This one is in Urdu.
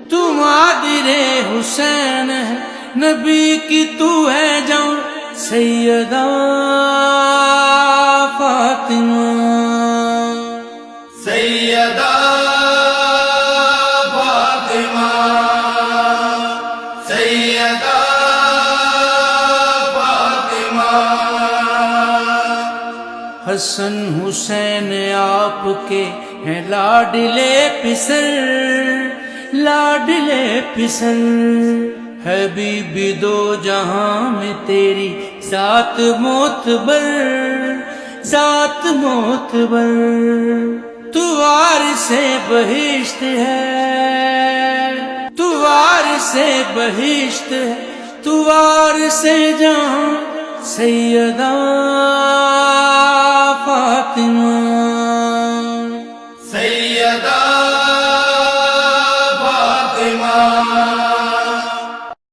تم عادل حسین ہے، نبی کی تو ہے جان، سیدہ فاطمہ، سیدہ فاطمہ، سیدہ فاطمہ۔ حسن حسین آپ کے ہیں لاڈلے پسر، لاڈلے پسر، ہے بی بی دو جہاں میں تیری ذات معتبر، ذات معتبر۔ تو وارث بہشت ہے، تو وارث بہشت ہے، تو وارث جہاں، سیدہ فاطمہ، سیدہ فاطمہ۔